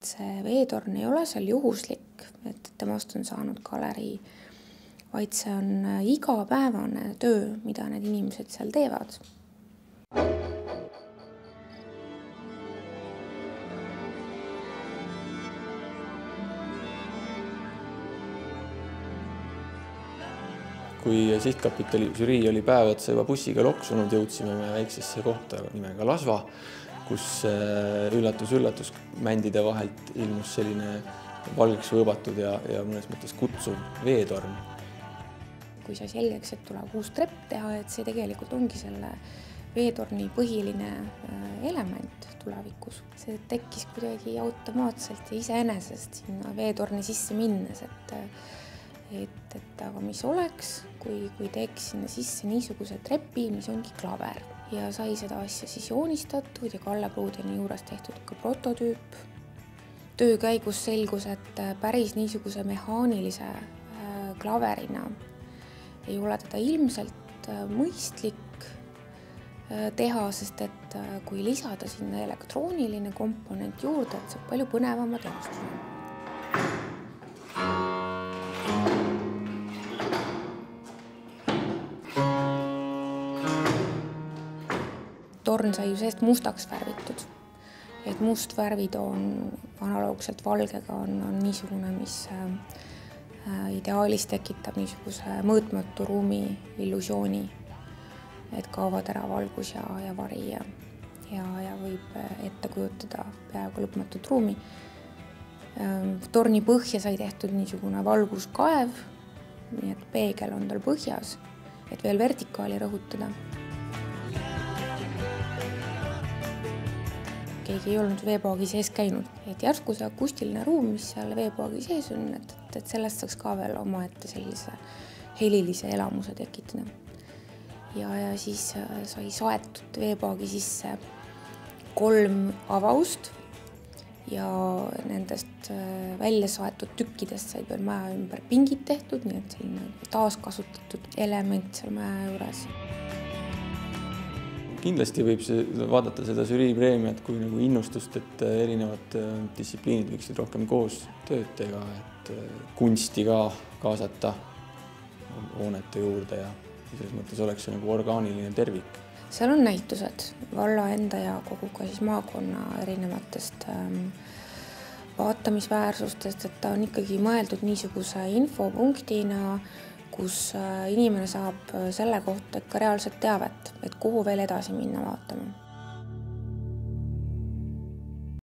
see veetorn ei ole seal juhuslik, et temast on saanud galerii, vaid see on igapäevane töö, mida need inimesed seal teevad. Kui Sihtkapitali žürii oli päev otsa juba bussiga loksunud, jõudsime me väiksesse kohta nimega Lasva, kus üllatus mändide vahelt ilmus selline valgeks võõbatud ja mõnes mõttes kutsuv veetorn. Kui sai selgeks, et tuleb uus trepp teha, et see tegelikult ongi selle veetorni põhiline element tulevikus. See tekkis kuidagi automaatselt ja iseenesest sinna veetorni sisse minnes, et aga mis oleks, kui teeks sinna sisse niisuguse trepi, mis ongi klaver. Ja sai seda asja siis joonistatud ja Kalle Pruudeni juures tehtud ka prototüüp. Töö käigus selgus, et päris niisuguse mehaanilise klaverina ei ole teda ilmselt mõistlik teha, sest et kui lisada sinna elektrooniline komponent juurde, et saab palju põnevama teostuse. Torn sai ju seest mustaks värvitud. Et must värvid on analoogselt valgega on niisugune, mis ideaalis tekitab niisuguse mõõtmatu ruumi illusiooni, et kaovad ära valgus ja vari ja võib ette kujutada peaaegu lõpmatut ruumi. Torni põhja sai tehtud niisugune valguskaev, nii et peegel on tal põhjas, et veel vertikaali rõhutada. Keegi ei olnud veepaagi sees käinud, et järsku see akustiline ruum, mis seal veepaagi sees on, et sellest saaks ka veel omaette sellise helilise elamuse tekitada. Ja siis sai saetud veepaagi sisse 3 avaust ja nendest välja saetud tükkidest said veel maja ümber pingid tehtud, nii et selline taaskasutatud element seal maja juures. Kindlasti võib vaadata seda žürii preemiat kui nagu innustust, et erinevad distsipliinid võiksid rohkem koos tööd teha, et kunsti ka kaasata hoonete juurde ja selles mõttes oleks see nagu orgaaniline tervik. Seal on näitused valla enda ja kogu ka siis maakonna erinevatest vaatamisväärsustest, et ta on ikkagi mõeldud niisuguse infopunktina, kus inimene saab selle kohta ka reaalset teavet, et kuhu veel edasi minna vaatama.